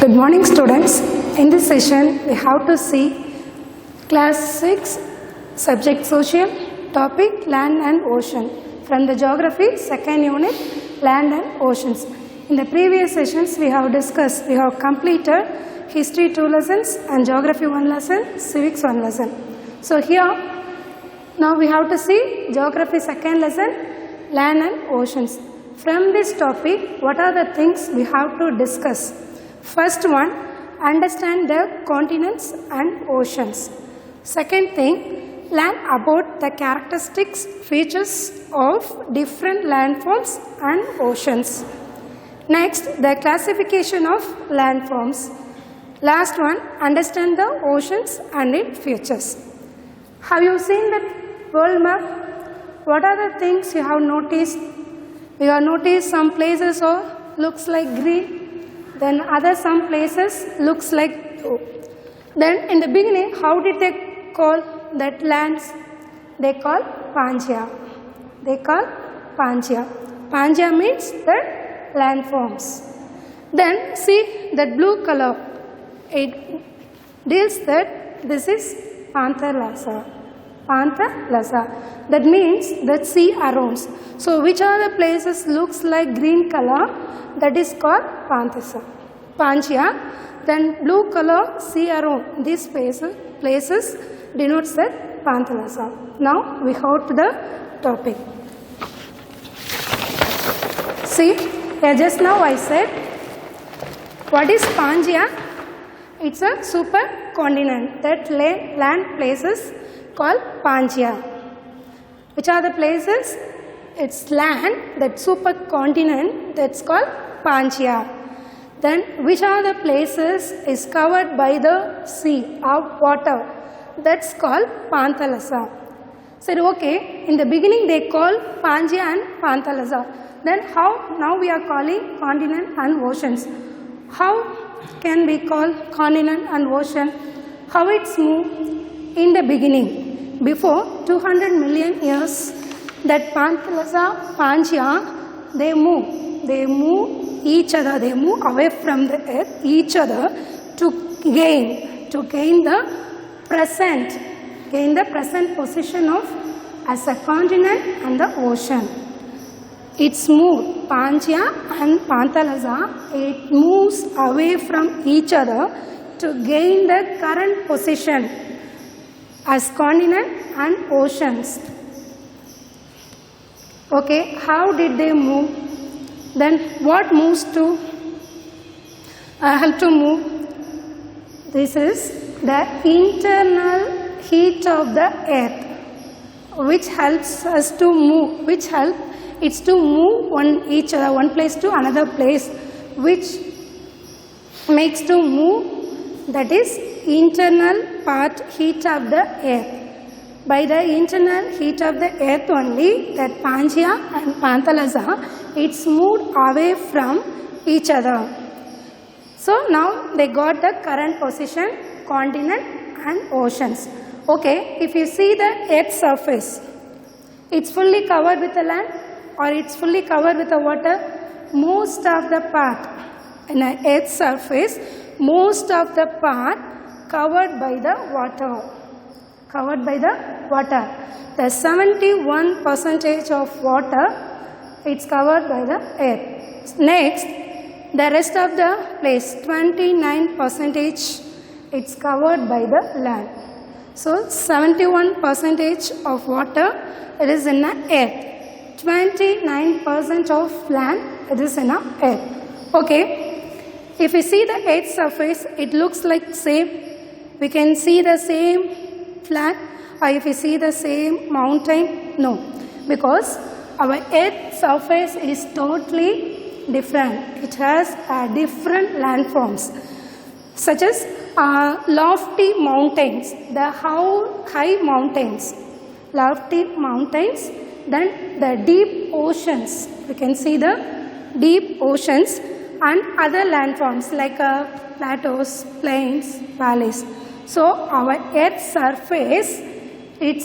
Good morning, students. In this session, we have to see class 6 subject social topic land and ocean from the geography second unit land and oceans. In the previous sessions, we have completed history 2 lessons and geography 1 lesson, civics 1 lesson. So here, now we have to see geography second lesson, land and oceans. From this topic, what are the things we have to discuss? First one, understand the continents and oceans. Second thing, learn about the characteristics, features of different landforms and oceans. Next, the classification of landforms. Last one, understand the oceans and its features. Have you seen the world map? What are the things you have noticed? You have noticed some places looks like green. Then some places looks like blue. Then in the beginning, how did they call that lands? They call Pangaea. They call Pangaea. Pangaea means the landforms. Then see that blue color. It deals that this is Panthalassa. Panthalassa. That means the sea around. So which are the places looks like green color? That is called Pangaea. Then blue color sea around these places denotes that Panthalassa. Now we go to the topic. See, here just now I said, what is Pangaea? It's a supercontinent that land places called Pangaea. Which are the places? It's land, that supercontinent that's called Pangaea. Then which are the places is covered by the sea or water? That's called Panthalassa. Said okay, in the beginning they call Pangaea and Panthalassa. Then how now we are calling continent and oceans? How can we call continent and ocean? How it's moved in the beginning? Before 200 million years, that Panthalassa, Pangaea, they move each other, they move away from the earth, each other to gain the present position of as a continent and the ocean. It's moved, Pangaea and Panthalassa, it moves away from each other to gain the current position as continent and oceans. Okay, how did they move? Then what moves to help to move? This is the internal heat of the earth, which helps us to move, it's to move one place to another place, which makes to move, that is internal part heat of the earth. By the internal heat of the earth only, that Pangaea and Panthalassa, it's moved away from each other. So now they got the current position, continent and oceans. Okay, if you see the earth's surface, it's fully covered with the land or it's fully covered with the water. Most of the part in the earth's surface, most of the part covered by the water. The 71% of water, it's covered by the earth. Next, the rest of the place, 29%, it's covered by the land. So 71% of water, it is in the earth. 29% of land, it is in the earth. Okay, if you see the earth's surface, it looks like same. We can see the same flat, or if you see the same mountain, no, because our earth's surface is totally different. It has different landforms, such as lofty mountains, the high mountains, lofty mountains, then the deep oceans. We can see the deep oceans and other landforms like plateaus, plains, valleys. So our earth's surface, it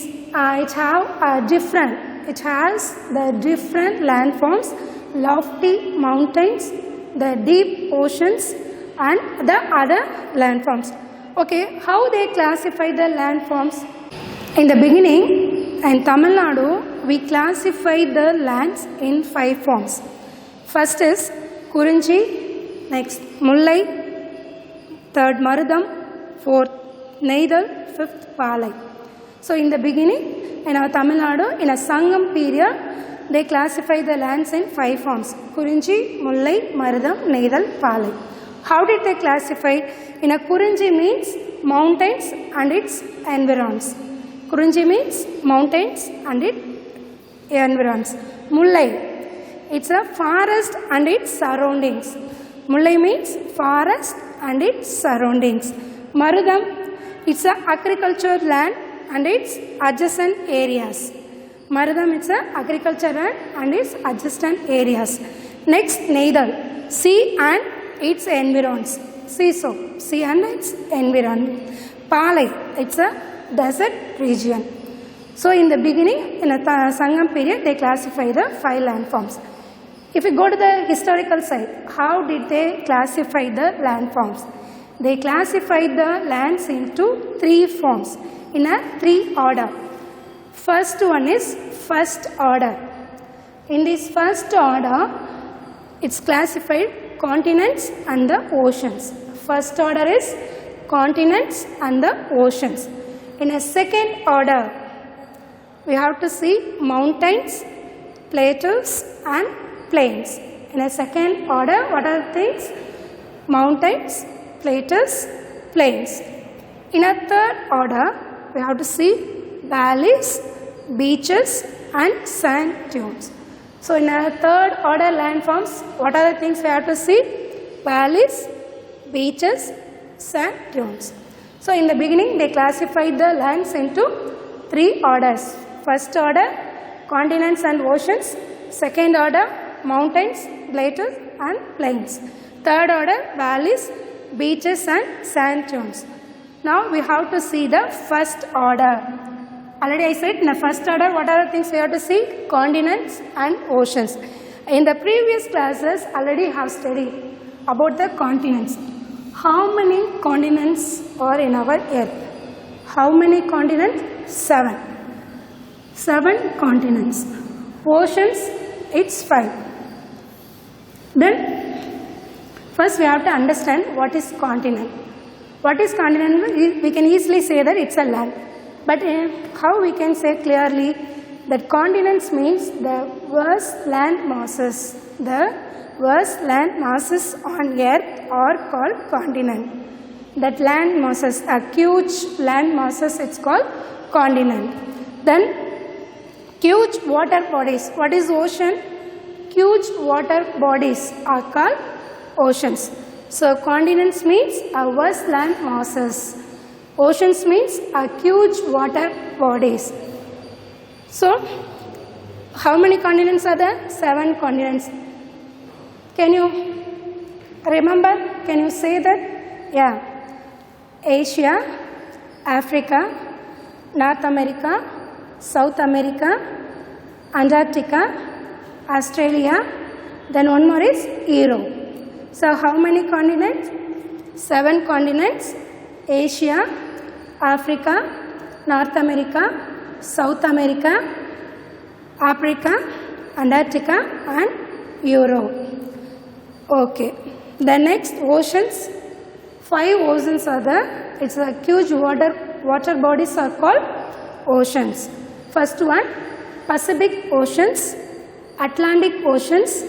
has the different landforms, lofty mountains, the deep oceans and the other landforms. Okay, how they classify the landforms? In the beginning, in Tamil Nadu, we classify the lands in 5 forms. First is Kurinchi, next Mullai, third Marudam, fourth Neidal, fifth Palai. So in the beginning, in our Tamil Nadu, in a Sangam period, they classify the lands in 5 forms. Kurinchi, Mullai, Marudam, Neidal, Palai. How did they classify? In a Kurinchi means mountains and its environs. Kurinchi means mountains and its environs. Mullai, it's a forest and its surroundings. Mullai means forest and its surroundings. Marudam, it's a agricultural land and its adjacent areas. Marudam, it's a agricultural land and its adjacent areas. Next, Neidal, sea and its environs. Sea and its environment. Palai, it's a desert region. So in the beginning, in a Sangam period, they classify the 5 landforms. If you go to the historical side, how did they classify the landforms? They classified the lands into 3 forms in a 3 order. First one is first order. In this first order, it's classified continents and the oceans. First order is continents and the oceans. In a second order, we have to see mountains, plateaus and plains. In a second order, what are the things? Mountains, plateaus, plains. In a third order, we have to see valleys, beaches and sand dunes. So in a third order landforms, what are the things we have to see? Valleys, beaches, sand dunes. So in the beginning, they classified the lands into 3 orders. First order, continents and oceans. Second order, mountains, plateaus and plains. Third order, valleys, beaches and sand dunes. Now we have to see the first order. Already I said in the first order, what are the things we have to see? Continents and oceans. In the previous classes, already have studied about the continents. How many continents are in our earth? How many continents? 7. 7 continents. Oceans, it's 5. Then, first we have to understand what is continent. What is continent? We can easily say that it's a land. But how we can say clearly that continents means the vast land masses. The vast land masses on earth are called continent. That land masses, a huge land masses, it's called continent. Then huge water bodies. What is ocean? Huge water bodies are called oceans. So continents means a vast land masses. Oceans means a huge water bodies. So how many continents are there? 7 continents. Can you remember? Can you say that? Yeah. Asia, Africa, North America, South America, Antarctica, Australia, then one more is Europe. So how many continents? 7 continents. Asia, Africa, North America, South America, Africa, Antarctica and Europe. Okay. The next oceans, 5 oceans are there. It's a huge water bodies are called oceans. First one, Pacific Oceans, Atlantic Oceans,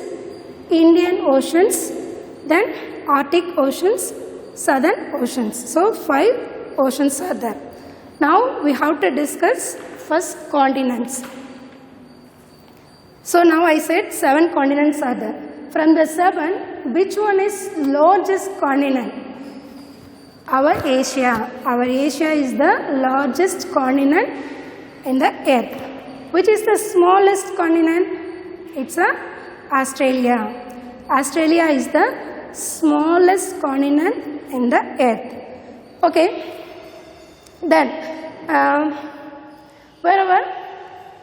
Indian Oceans, then Arctic Oceans, Southern Oceans. So 5 oceans are there. Now we have to discuss first continents. So now I said 7 continents are there. From the 7, which one is largest continent? Our Asia. Our Asia is the largest continent in the earth. Which is the smallest continent? It's Australia. Australia is the smallest continent in the earth. Okay. Then wherever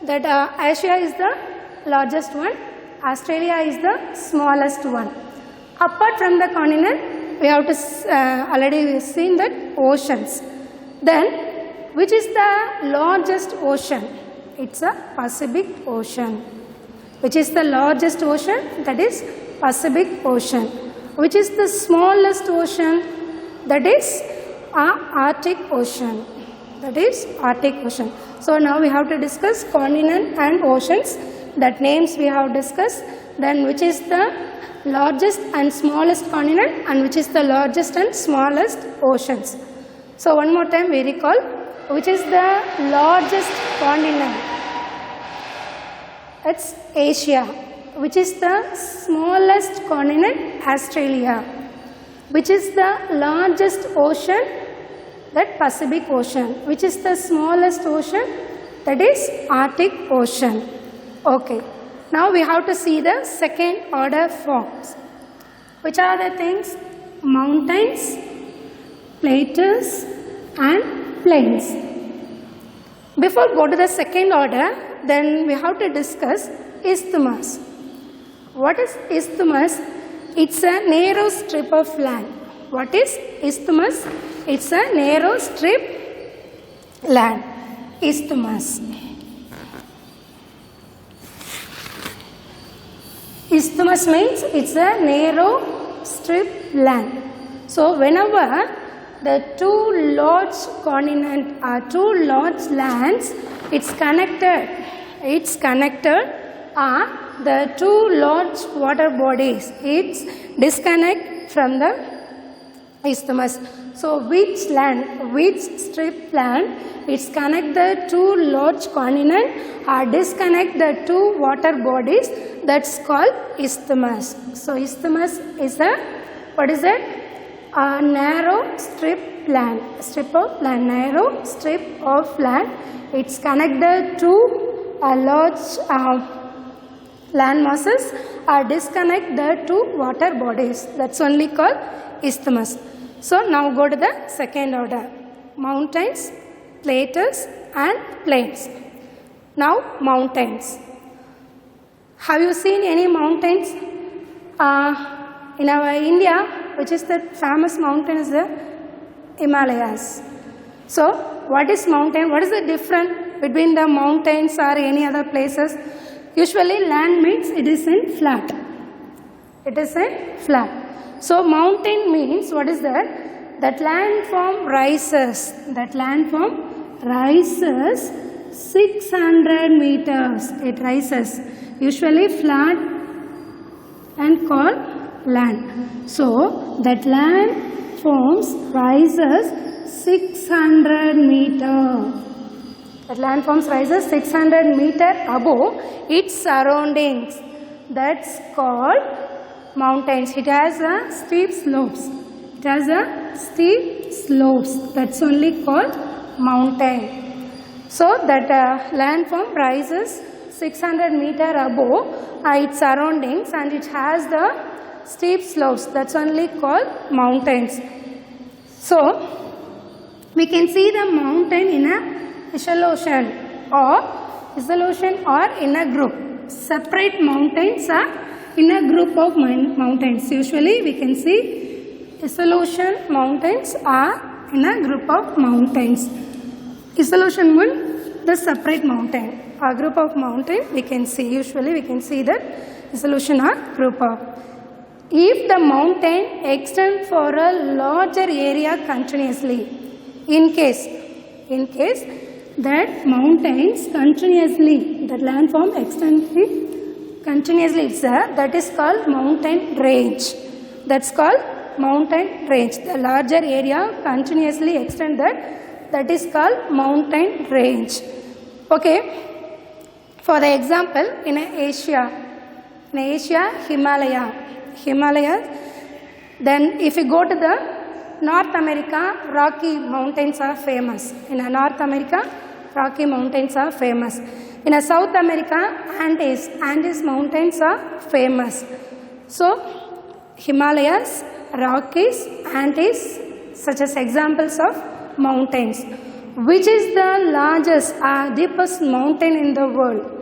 that Asia is the largest one, Australia is the smallest one. Apart from the continent, we have to already seen that oceans. Then, which is the largest ocean? It's a Pacific Ocean. Which is the largest ocean? That is Pacific Ocean. Which is the smallest ocean? That is Arctic Ocean. That is Arctic Ocean. So now we have to discuss continent and oceans. That names we have discussed. Then which is the largest and smallest continent and which is the largest and smallest oceans. So one more time we recall. Which is the largest continent? It's Asia. Which is the smallest continent? Australia. Which is the largest ocean? That Pacific Ocean. Which is the smallest ocean? That is Arctic Ocean. Okay. Now we have to see the second order forms. Which are the things? Mountains, plateaus and plains. Before go to the second order, then we have to discuss isthmus. What is isthmus? It's a narrow strip of land. What is isthmus? It's a narrow strip land. Isthmus. Isthmus means it's a narrow strip land. So whenever the two large continents or two large lands, it's connected are the two large water bodies. It's disconnect from the isthmus. So which strip land, it's connect the two large continent or disconnect the two water bodies, that's called isthmus. So isthmus is a, what is it? A narrow strip land, narrow strip of land. It's connect the two large land masses or disconnect the two water bodies. That's only called isthmus. So now go to the second order. Mountains, plateaus and plains. Now mountains. Have you seen any mountains? In our India, which is the famous mountain is the Himalayas. So what is mountain? What is the difference between the mountains or any other places? Usually land means it is in flat. It is in flat. So mountain means, what is that? That landform rises. That landform rises 600 meters. It rises. Usually flat and called land. So that landforms rises 600 meters. That landforms rises 600 meters above its surroundings. That's called mountains. It has a steep slopes. It has a steep slopes. That's only called mountain. So that landform rises 600 meters above its surroundings and it has the steep slopes. That's only called mountains. So we can see the mountain in a isolation or in a group. Separate mountains are in a group of mountains. Usually we can see isolation mountains are in a group of mountains. Isolation means the separate mountain. A group of mountain we can see. Usually we can see that isolation or group of. If the mountain extends for a larger area continuously, in case that mountains continuously, that landform extends continuously, that is called mountain range. That's called mountain range. The larger area continuously extend that is called mountain range. Okay. For the example, in Asia, Himalaya. Then if you go to the North America, Rocky Mountains are famous. In North America, Rocky Mountains are famous. In South America, Andes Mountains are famous. So, Himalayas, Rockies, Andes, such as examples of mountains. Which is the largest deepest mountain in the world?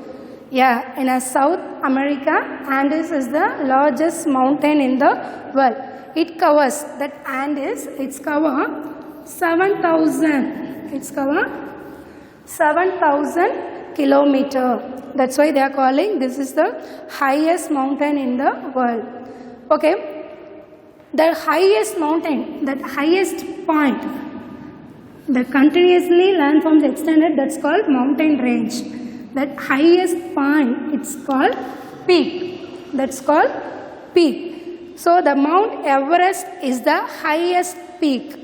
Yeah, in South America, Andes is the largest mountain in the world. it covers, that ant is, it's cover 7,000, it's cover 7,000 kilometer. That's why they are calling this is the highest mountain in the world. Okay, the highest mountain, that highest point, the continuously landforms extended, that's called mountain range. That highest point, it's called peak. That's called peak. So the Mount Everest is the highest peak.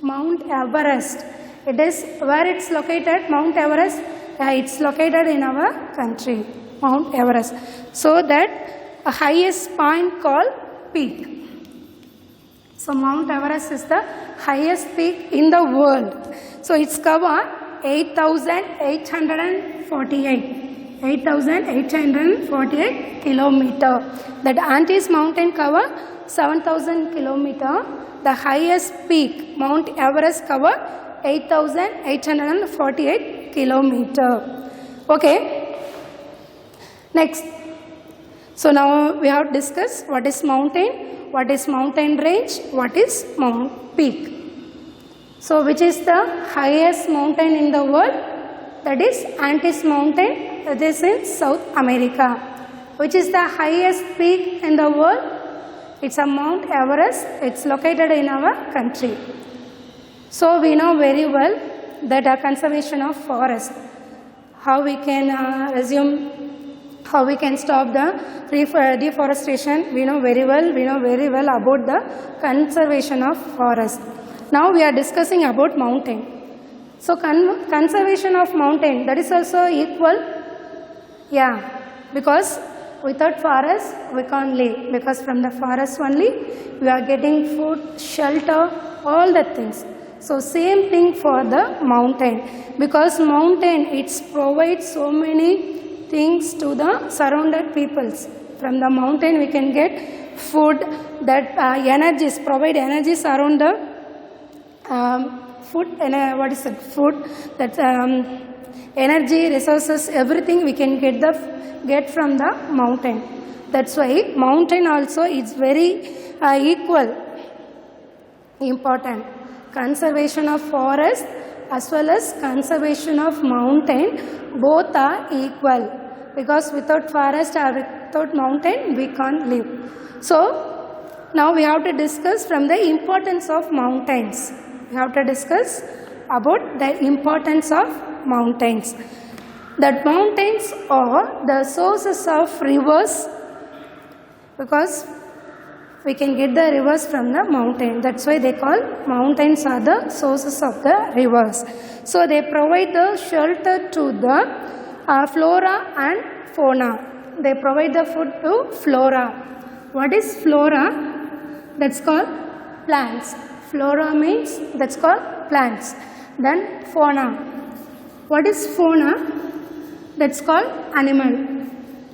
Mount Everest. It is where it's located. Mount Everest. It's located in our country. Mount Everest. So that highest point called peak. So Mount Everest is the highest peak in the world. So it's covered 8,848 kilometer. That Andes mountain cover 7,000 kilometer. The highest peak, Mount Everest, cover 8,848 kilometer. Okay. Next. So now we have discussed what is mountain, what is mountain range, what is peak. So which is the highest mountain in the world? That is Andes mountain, that is in South America. Which is the highest peak in the world? It's a Mount Everest. It's located in our country. So we know very well that a conservation of forest, how we can resume, how we can stop the deforestation. We know very well about the conservation of forest. Now we are discussing about mountain. So conservation of mountain, that is also equal. Yeah, because without forest we can't live, because from the forest only we are getting food, shelter, all the things. So same thing for the mountain, because mountain it provides so many things to the surrounded peoples. From the mountain we can get food, that energies, provide energies around the food, what is it? Food, that energy, resources, everything we can get from the mountain. That's why mountain also is very equal important. Conservation of forest as well as conservation of mountain, both are equal, because without forest or without mountain we can't live. So now we have to discuss from the importance of mountains. We have to discuss about the importance of mountains. That mountains are the sources of rivers, because we can get the rivers from the mountain. That's why they call mountains are the sources of the rivers. So they provide the shelter to the flora and fauna. They provide the food to flora. What is flora? That's called plants. Flora means, that's called plants. Then fauna. What is fauna? That's called animal.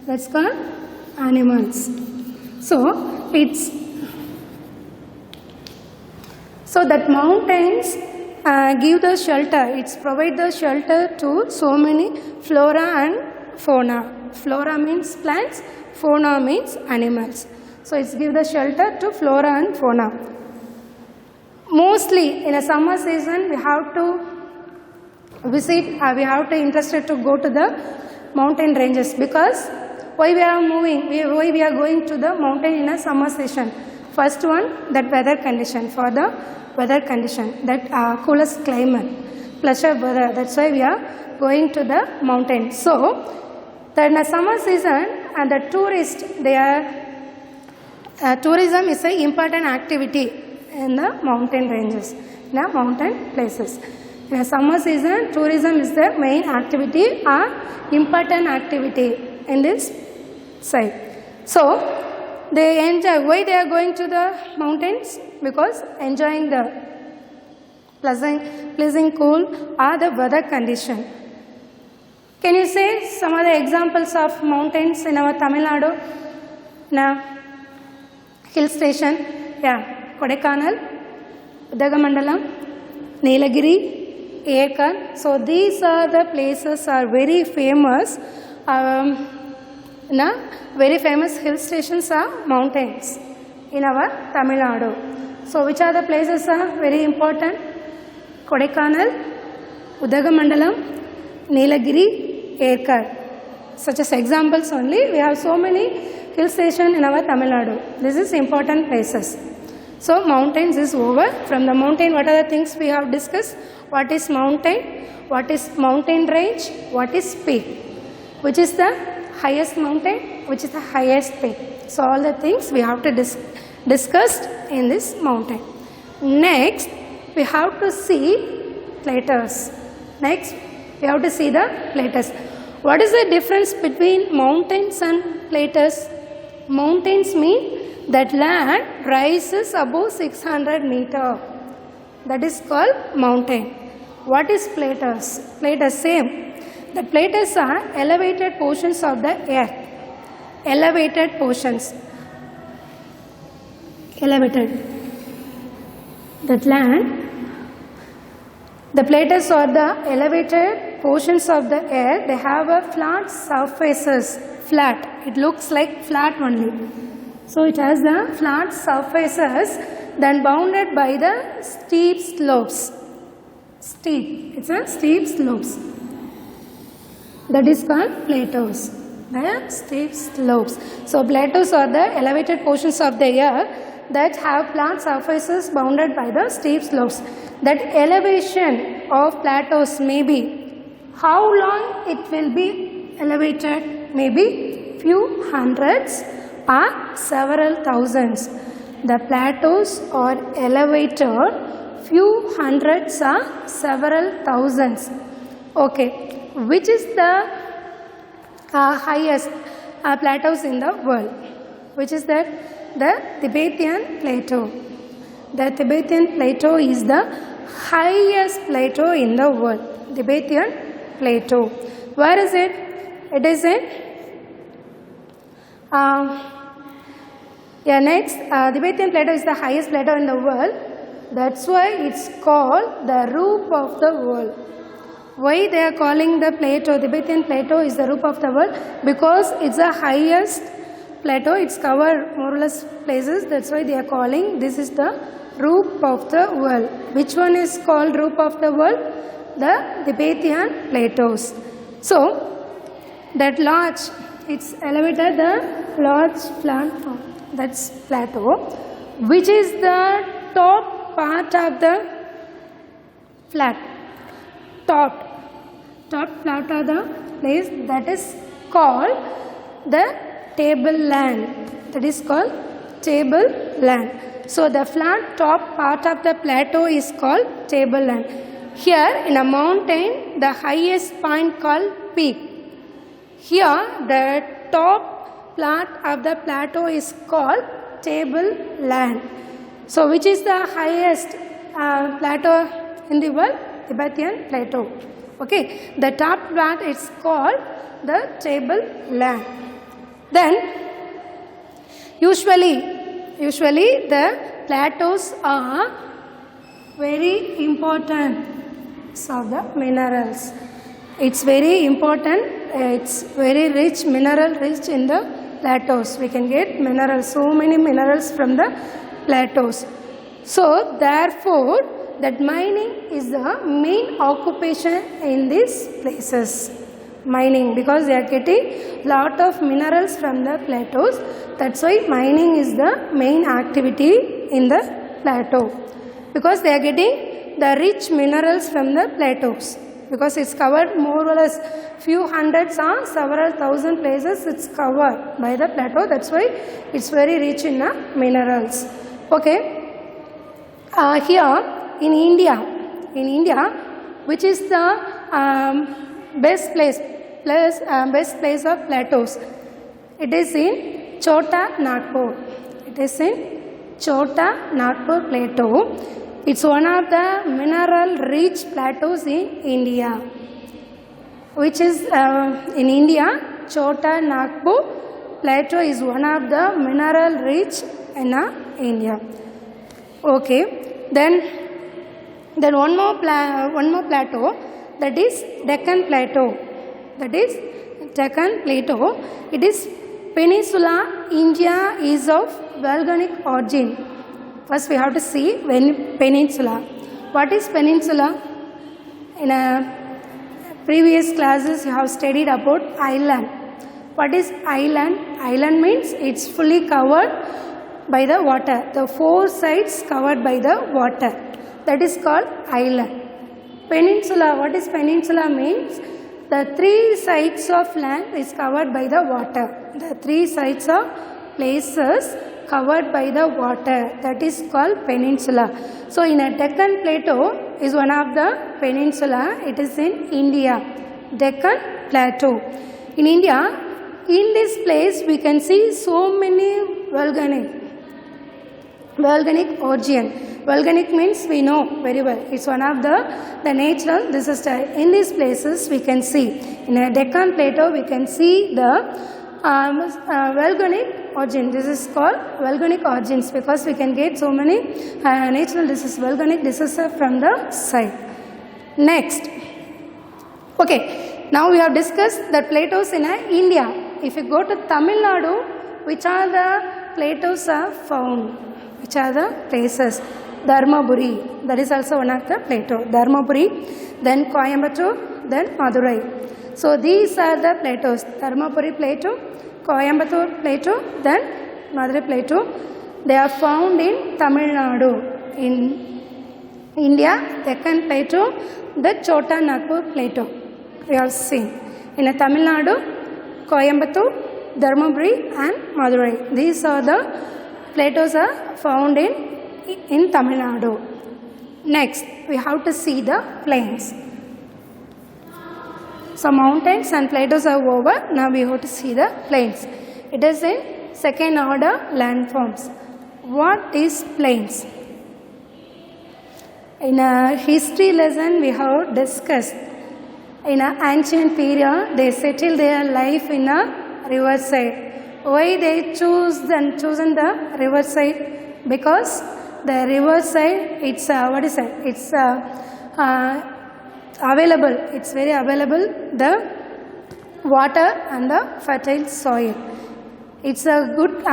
That's called animals. So that mountains give the shelter. It's provide the shelter to so many flora and fauna. Flora means plants. Fauna means animals. So it's give the shelter to flora and fauna. Mostly in a summer season we have to visit, we have to interested to go to the mountain ranges, because why we are moving, why we are going to the mountain in a summer season? First one, that weather condition, for the weather condition, that coolest climate, pleasure weather, that's why we are going to the mountain. So that in a summer season, and the tourists, they are tourism is an important activity in the mountain ranges, in the mountain places. In a summer season, tourism is the main activity or important activity in this side. So they enjoy. Why they are going to the mountains? Because enjoying the pleasant cool or the weather condition. Can you say some of the examples of mountains in our Tamil Nadu? Now, hill station, yeah, Kodaikanal, Udagamandalam, Nilagiri, Ekar. So these are the places are very famous. Very famous hill stations are mountains in our Tamil Nadu. So which are the places are very important? Kodaikanal, Udagamandalam, Nilagiri, Erkad. Such as examples only. We have so many hill stations in our Tamil Nadu. This is important places. So mountains is over. From the mountain, what are the things we have discussed? What is mountain? What is mountain range? What is peak? Which is the highest mountain? Which is the highest peak? So all the things we have to discuss in this mountain. Next, we have to see plateaus. Next, we have to see the plateaus. What is the difference between mountains and plateaus? Mountains mean that land rises above 600 meters. That is called mountain. What is plateaus? Plateaus same. The plateaus are elevated portions of the earth. Elevated portions. Elevated. That land. The plateaus are the elevated portions of the earth. They have a flat surfaces. Flat. It looks like flat only. So it has the flat surfaces then bounded by the steep slopes. Steep. It's a steep slopes. That is called plateaus. The steep slopes. So plateaus are the elevated portions of the earth that have flat surfaces bounded by the steep slopes. That elevation of plateaus may be, how long it will be elevated? Maybe few hundreds or several thousands. The plateaus are elevated few hundreds or several thousands. Okay, which is the highest plateaus in the world? Which is that? The Tibetan Plateau. The Tibetan Plateau is the highest plateau in the world. Tibetan Plateau. Where is it? It is in next, Tibetan Plateau is the highest plateau in the world. That's why it's called the roof of the world. Why they are calling the plateau, Tibetan Plateau is the roof of the world? Because it's the highest plateau. It's covered more or less places. That's why they are calling this is the roof of the world. Which one is called roof of the world? The Tibetan Plateaus. So that large, it's elevated the large plateau. That's plateau. Which is the top part of the flat? Top part of the place, that is called the tableland. That is called tableland. So the flat top part of the plateau is called tableland. Here in a mountain, the highest point called peak. Here the top part of the plateau is called tableland. So which is the highest plateau in the world? Tibetan Plateau. Okay, the top part is called the tableland. Then usually the plateaus are very important of the minerals. It's very important. It's very rich, mineral rich in the plateaus. We can get minerals, so many minerals from the plateaus. So therefore, that mining is the main occupation in these places. Mining, because they are getting lot of minerals from the plateaus. That's why mining is the main activity in the plateau. Because they are getting the rich minerals from the plateaus. Because it's covered more or less few hundreds or several thousand places, it's covered by the plateau. That's why it's very rich in minerals. Okay. Here in India, which is the best place of plateaus? It is in Chota Nagpur. It is in Chota Nagpur Plateau. It's one of the mineral-rich plateaus in India. Which is in India, Chota Nagpur Plateau is one of the mineral-rich in India. Okay. Then one more plateau, that is Deccan Plateau. That is Deccan Plateau. It is peninsula. India is of volcanic origin. First we have to see peninsula. What is peninsula? In previous classes you have studied about island. What is island? Island means it's fully covered by the water. The four sides covered by the water. That is called island. Peninsula. What is peninsula means? The three sides of land is covered by the water. The three sides of places covered by the water. That is called peninsula. So in a Deccan Plateau is one of the peninsula. It is in India. Deccan Plateau. In India, in this place we can see so many volcanic origin. Volcanic means we know very well. It's one of the natural disaster. In these places we can see. In a Deccan Plateau we can see the volcanic origin. This is called volcanic origins because we can get so many natural disasters, volcanic disasters from the side. Next. Okay. Now we have discussed the plateaus in India. If you go to Tamil Nadu, which are the plateaus are found? Which are the places? Dharmaburi, that is also one of the plateau. Dharmaburi, then Coimbatore, then Madurai. So these are the plateaus. Dharmaburi plateau, Coimbatore plateau, then Madurai plateau. They are found in Tamil Nadu. In India, Deccan Plateau, the Chota Nagpur plateau. We have seen. In Tamil Nadu, Coimbatore, Dharmaburi and Madurai. These are the plateaus are found in Tamil Nadu. Next, we have to see the plains. So mountains and plateaus are over. Now we have to see the plains. It is in second order landforms. What is plains? In a history lesson we have discussed. In an ancient period, they settled their life in a riverside. Why they chosen the riverside? Because the riverside, it's It's available. It's very available. The water and the fertile soil. It's a good.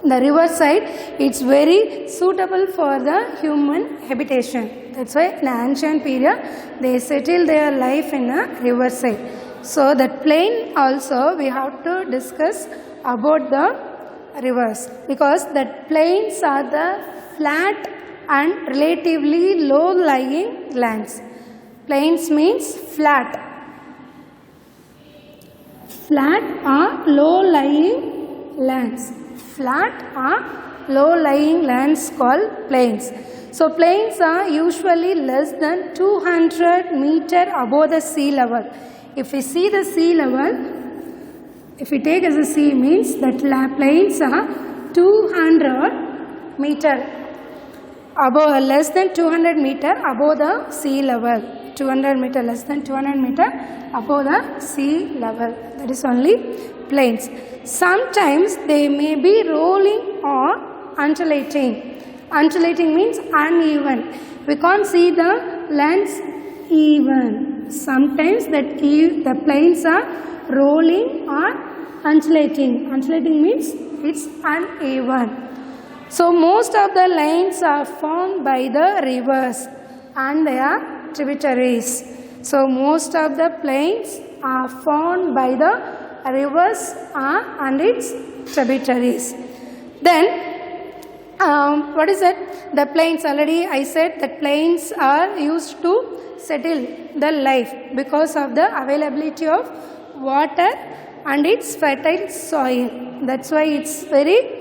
The riverside, it's very suitable for the human habitation. That's why in the ancient period, they settled their life in a riverside. So that plain also we have to discuss about the rivers, because that plains are the flat and relatively low-lying lands. Plains means flat. Flat or low-lying lands. Flat or low-lying lands called plains. So plains are usually less than 200 meters above the sea level. If we see the sea level, if we take as a sea means that plains are 200 meters above, less than 200 meters above the sea level. 200 meters, less than 200 meters above the sea level. That is only plains. Sometimes they may be rolling or undulating. Undulating means uneven. We can't see the lands even. Sometimes the plains are rolling or undulating. Undulating means it's uneven. So most of the lands are formed by the rivers and their tributaries. So most of the plains are formed by the rivers and its tributaries. Then what is that? The plains, already I said that plains are used to settle the life because of the availability of water and its fertile soil. That's why it's very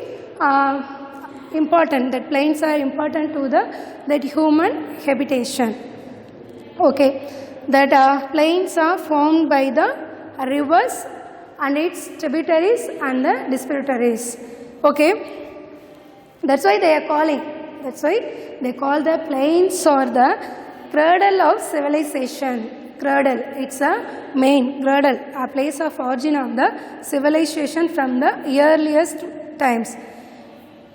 important, that plains are important to that human habitation. Okay, that plains are formed by the rivers and its tributaries and the distributaries. Okay. That's why they are calling. That's why they call the plains or the cradle of civilization. Cradle. It's a main cradle, a place of origin of the civilization from the earliest times.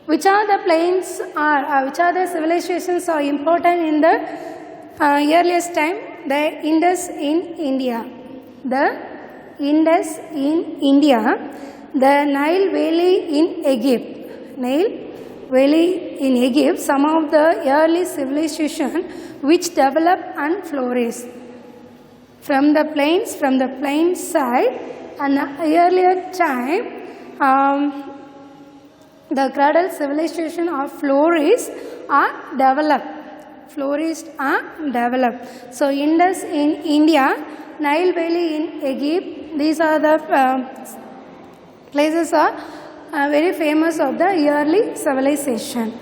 Which are the plains which are the civilizations are important in the earliest time? The Indus in India. The Indus in India. The Nile Valley in Egypt. Nile Valley in Egypt, some of the early civilization which developed and flourished. From the plains side, an earlier time, the cradle civilization of flourished or developed. Flourished and developed. So Indus in India, Nile Valley in Egypt, these are the places are very famous of the early civilization.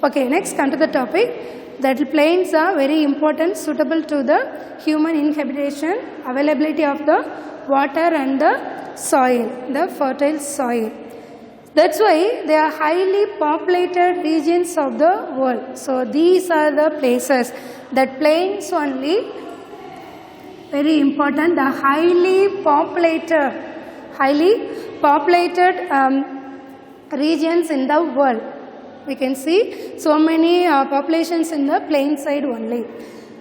Okay, next come to the topic. That plains are very important, suitable to the human inhabitation, availability of the water and the soil, the fertile soil. That's why they are highly populated regions of the world. So these are the places that plains only, very important, the highly populated regions in the world. We can see so many populations in the plain side only.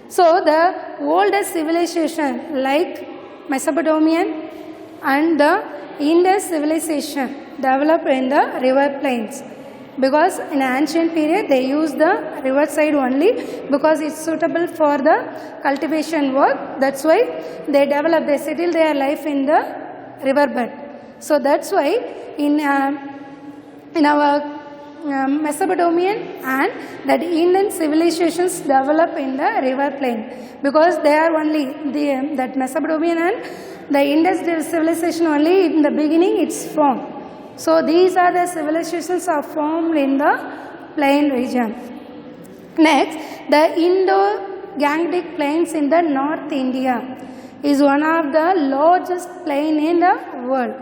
So the oldest civilization like Mesopotamian and the Indus civilization developed in the river plains, because in ancient period they used the river side only because it's suitable for the cultivation work. That's why they settle their life in the riverbed. So that's why in our Mesopotamian and that Indian civilizations develop in the river plain, because they are only that Mesopotamian and the Indus civilization only in the beginning it's formed. So these are the civilizations are formed in the plain region. Next, the Indo-Gangetic plains in the North India is one of the largest plain in the world.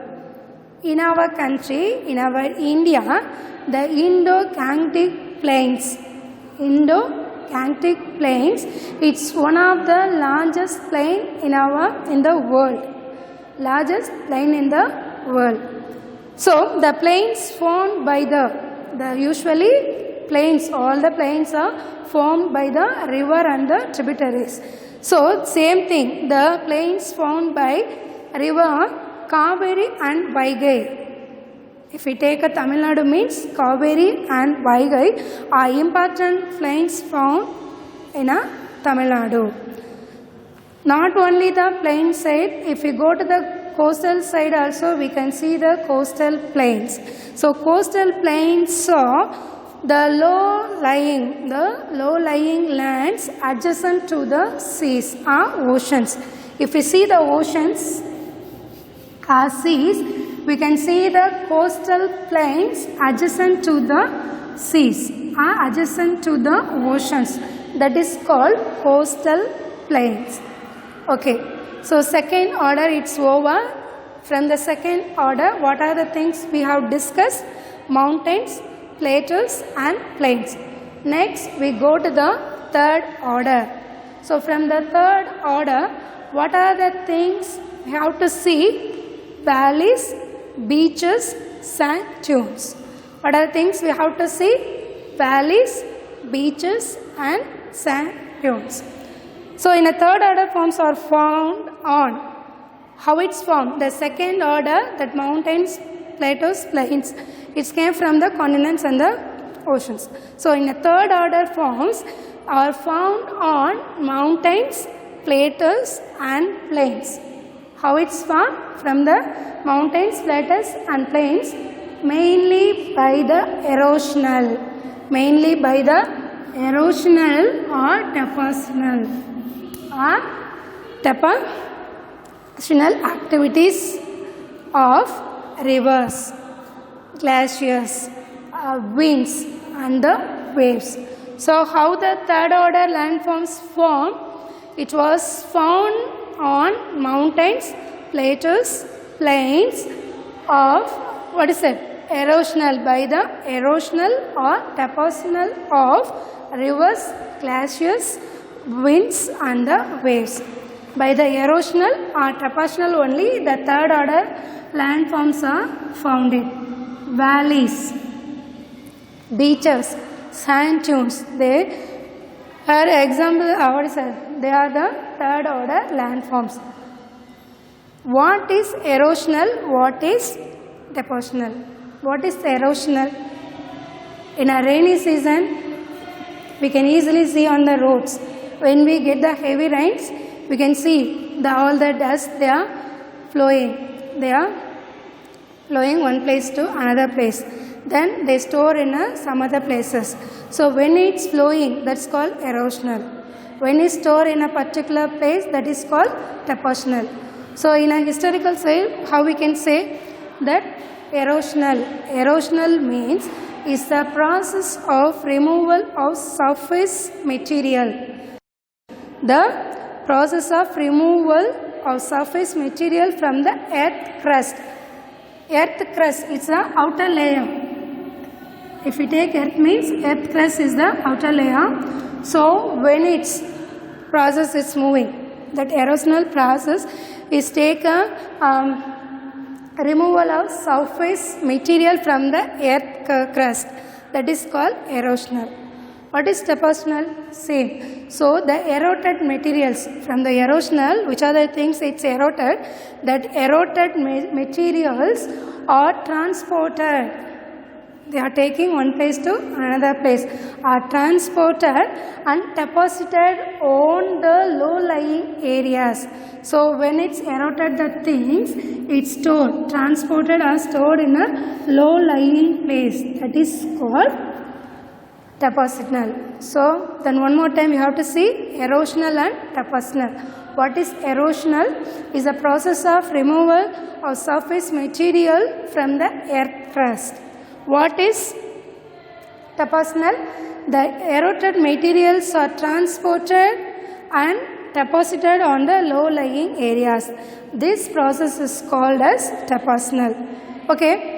In our country, in our India, the Indo-Gangetic plains, it's one of the largest plain in the world. Largest plain in the world. So the plains formed by the usually plains, all the plains are formed by the river and the tributaries. So same thing, the plains formed by river Kaveri and Vaigai. If we take a Tamil Nadu means Kaveri and Vaigai are important plains found in a Tamil Nadu. Not only the plain side, if we go to the coastal side also we can see the coastal plains. So coastal plains are the low-lying lands adjacent to the seas or oceans. If we see the oceans or seas, we can see the coastal plains adjacent to the seas or adjacent to the oceans. That is called coastal plains. Okay, so second order it's over. From the second order, what are the things we have discussed? Mountains, plateaus and plains. Next, we go to the third order. So from the third order, what are the things we have to see? Valleys, beaches, sand dunes. What are the things we have to see? Valleys, beaches and sand dunes. So in a third order forms are found on how it's formed. The second order, that mountains, plateaus, plains, it came from the continents and the oceans. So in a third order forms are found on mountains, plateaus and plains. How it's formed? From the mountains, plateaus and plains, mainly by the erosional or depositional activities of rivers, glaciers, winds and the waves. So how the third order landforms form? It was found on mountains, plateaus, plains of what is it? Erosional, by the erosional or depositional of rivers, glaciers, winds and the waves. By the erosional or depositional only the third order landforms are founded. Valleys, beaches, sand dunes, they are example, what is it? They are the third order landforms. What is erosional? What is depositional? What is the erosional? In a rainy season, we can easily see on the roads. When we get the heavy rains, we can see all the dust, they are flowing. They are flowing one place to another place. Then they store in some other places. So when it's flowing, that's called erosional. When it's stored in a particular place, that is called depositional. So in a historical side, how we can say that erosional? Erosional means is the process of removal of surface material. The process of removal of surface material from the earth crust. Earth crust is the outer layer. If we take earth means earth crust is the outer layer. So when its process is moving, that erosional process is take a removal of surface material from the earth crust. That is called erosional. What is depositional? Same. So the eroded materials from the erosional, which are the things it's eroded, that eroded materials are transported. They are taking one place to another place, are transported and deposited on the low-lying areas. So when it's eroded the things, it's stored, transported or stored in a low-lying place. That is called depositional. So then one more time you have to see erosional and depositional. What is erosional? Is a process of removal of surface material from the earth crust. What is depositional? The eroded materials are transported and deposited on the low-lying areas. This process is called as depositional. Okay.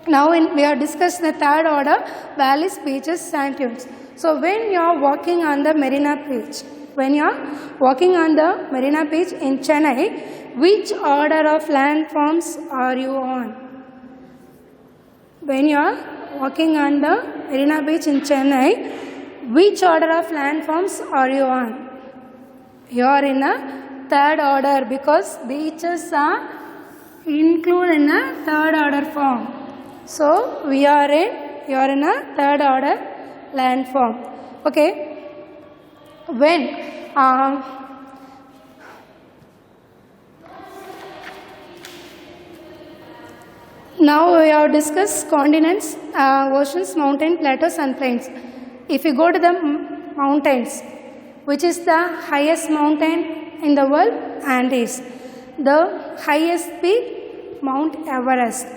Now we have discussed the third order, valleys, beaches, sand dunes. So when you are walking on the Marina Beach, in Chennai, which order of landforms are you on? When you are walking on the Marina Beach in Chennai, which order of landforms are you on? You are in a third order because beaches are included in a third order form. So you are in a third order landform. Okay. When now we have discussed continents, oceans, mountains, plateaus and plains. If you go to the mountains, which is the highest mountain in the world? Andes. The highest peak, Mount Everest.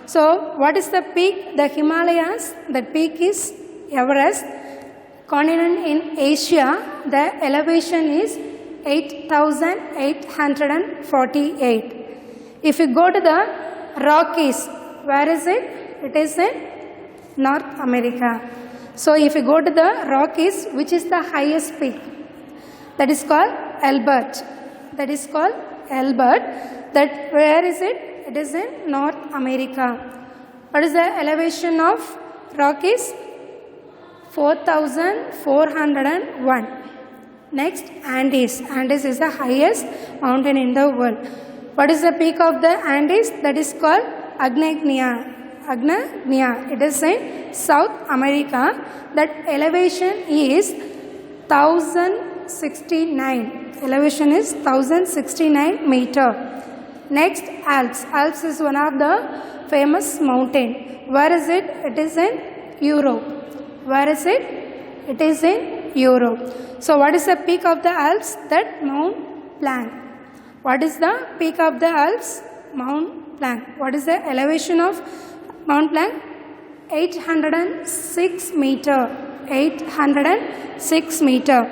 So what is the peak? The Himalayas. The peak is Everest. Continent in Asia, the elevation is 8,848. If you go to the Rockies, where is it? It is in North America. So if you go to the Rockies, which is the highest peak? That is called Elbert. That is called Elbert. That where is it? It is in North America. What is the elevation of Rockies? 4,401. Next, Andes. Andes is the highest mountain in the world. What is the peak of the Andes? That is called Agnaia. Agnaia. It is in South America. That elevation is 1,069. Elevation is 1,069 meter. Next, Alps. Alps is one of the famous mountain. Where is it? It is in Europe. Where is it? It is in Europe. So what is the peak of the Alps? That Mount Blanc. What is the peak of the Alps? Mount Blanc. What is the elevation of Mount Blanc? 806 meter. 806 meter.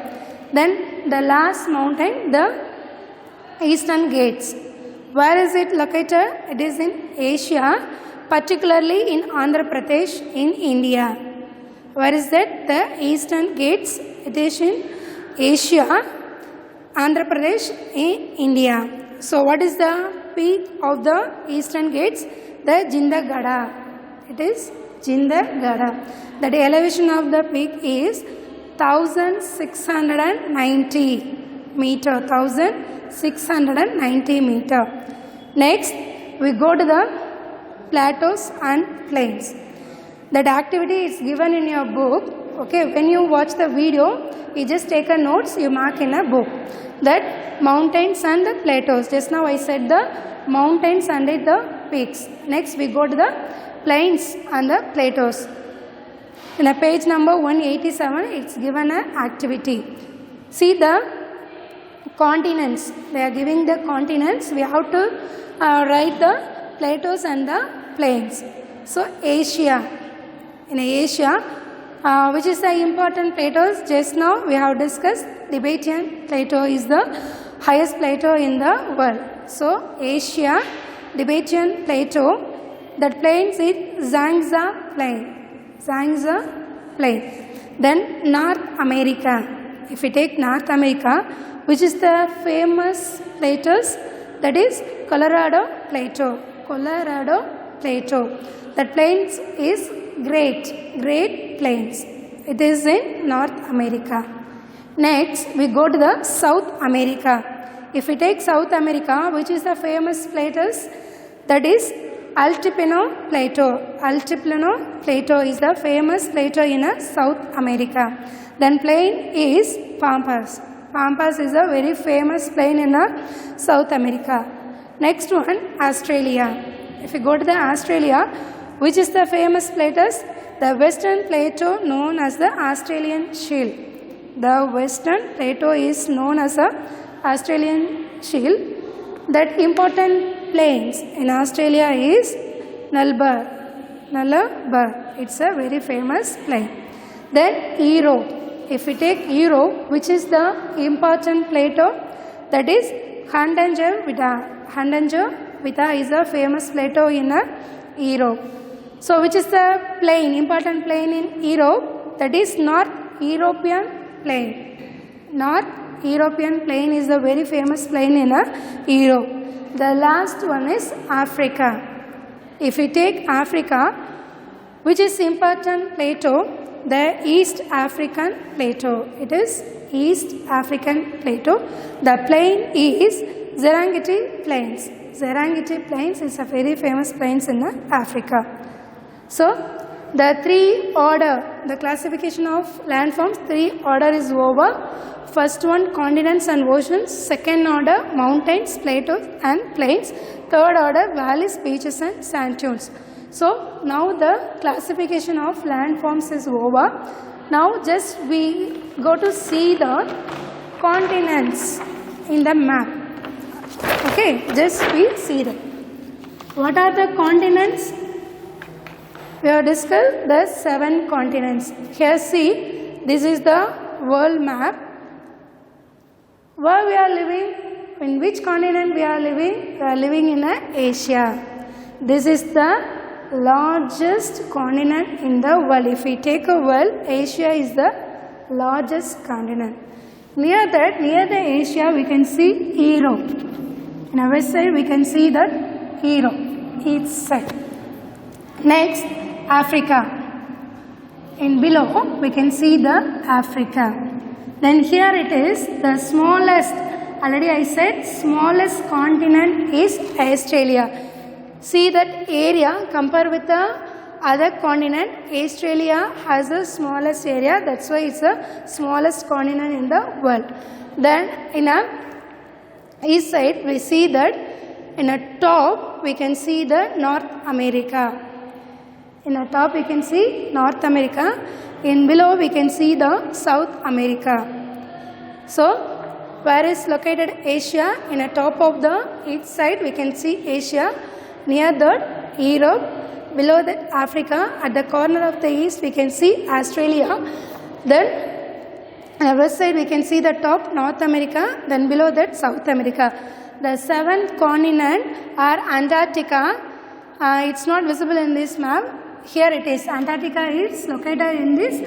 Then the last mountain, the Eastern Ghats. Where is it located? It is in Asia, particularly in Andhra Pradesh in India. Where is that? The Eastern Ghats. It is in Asia, Andhra Pradesh in India. So what is the peak of the Eastern Ghats? The Jindagada. It is Jindagada. The elevation of the peak is 1,690 meter. 1,690 meter. Next, we go to the plateaus and plains. That activity is given in your book. Okay, when you watch the video, you just take a notes, you mark in a book. That mountains and the plateaus. Just now I said the mountains and the peaks. Next we go to the plains and the plateaus. In a page number 187, it's given an activity. See the continents. They are giving the continents. We have to write the plateaus and the plains. So Asia. In Asia, which is the important plateaus? Just now we have discussed Tibetan plateau is the highest plateau in the world. So Asia, Tibetan plateau, that plains is Zangsa plain. Zangsa plain. Then North America. If we take North America, which is the famous plateaus, that is Colorado Plateau. Colorado Plateau. That plains is Great Plains. It is in North America. Next, we go to the South America. If we take South America, which is the famous plateaus, that is Altiplano Plateau. Altiplano Plateau is the famous plateau in South America. Then plain is Pampas. Pampas is a very famous plain in South America. Next one, Australia. If we go to the Australia, which is the famous plateaus? The Western Plateau known as the Australian Shield. The Western Plateau is known as the Australian Shield. That important plains in Australia is Nullarbor. Nullarbor. It's a very famous plain. Then Europe. If we take Europe, which is the important plateau, that is Hardangervidda. Hardangervidda is a famous plateau in Europe. So which is the plain, important plain in Europe? That is North European plain. North European plain is a very famous plain in Europe. The last one is Africa. If we take Africa, which is important plateau? The East African Plateau. It is East African Plateau. The plain is Serengeti Plains. Serengeti Plains is a very famous plains in Africa. So, the three order, the classification of landforms, three order is over. First one, continents and oceans. Second order, mountains, plateaus and plains. Third order, valleys, beaches and sand dunes. So, now the classification of landforms is over. Now, just we go to see the continents in the map. Okay, just we see them. What are the continents? We have discussed the 7 continents. Here see, this is the world map. Where we are living? In which continent we are living? We are living in Asia. This is the largest continent in the world. If we take a world, Asia is the largest continent. Near that, near the Asia, we can see Europe. In our side, we can see that Europe, each side. Next, Africa. In below, we can see the Africa. Then here it is, the smallest, already I said, smallest continent is Australia. See that area, compare with the other continent, Australia has the smallest area, that's why it's the smallest continent in the world. Then in a east side, we see that in a top, we can see the North America. In the top, we can see North America. In below, we can see the South America. So, where is located Asia? In the top of the east side, we can see Asia. Near that, Europe. Below that, Africa. At the corner of the east, we can see Australia. Then, on the west side, we can see the top, North America. Then below that, South America. The 7th continent are Antarctica. It's not visible in this map. Here it is. Antarctica is located in this,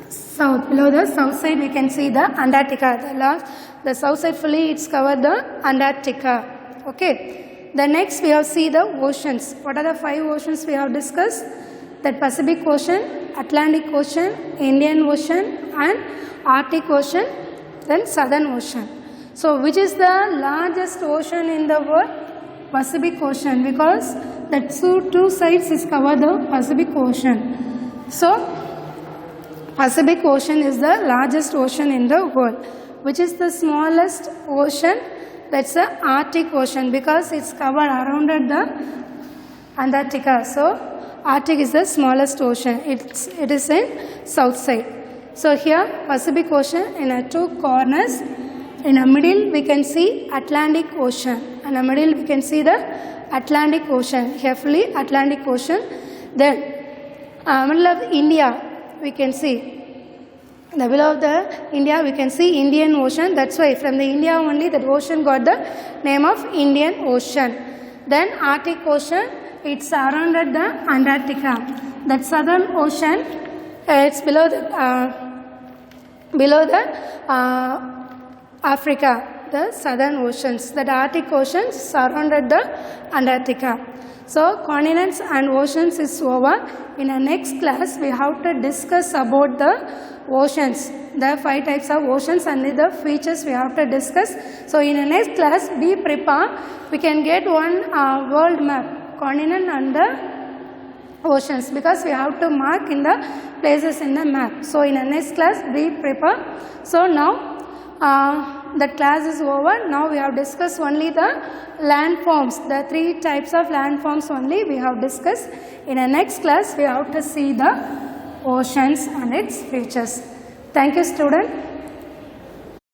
south. Below the south side, we can see the Antarctica. The south side fully it's covered the Antarctica. Okay. The next we have see the oceans. What are the 5 oceans we have discussed? That Pacific Ocean, Atlantic Ocean, Indian Ocean and Arctic Ocean, then Southern Ocean. So which is the largest ocean in the world? Pacific Ocean, because that two sides is cover the Pacific Ocean. So Pacific Ocean is the largest ocean in the world. Which is the smallest ocean? That's the Arctic Ocean, because it's covered around at the Antarctica. So Arctic is the smallest ocean. It is in south side. So here Pacific Ocean in a two corners. In the middle we can see Atlantic Ocean. In the middle we can see the Atlantic Ocean. Carefully, Atlantic Ocean. Then middle of India we can see. In the middle of the India we can see Indian Ocean. That's why from the India only that ocean got the name of Indian Ocean. Then Arctic Ocean, it's surrounded the Antarctica. That Southern Ocean, it's below the Africa, the Southern Oceans. That Arctic Ocean surrounded the Antarctica. So continents and oceans is over. In the next class we have to discuss about the oceans, the 5 types of oceans and the features we have to discuss. So in the next class be prepared, we can get one world map, continent and the oceans, because we have to mark in the places in the map. So in the next class be prepared. So now the class is over. Now we have discussed only the landforms, the 3 types of landforms only we have discussed. In the next class we have to see the oceans and its features. Thank you, student.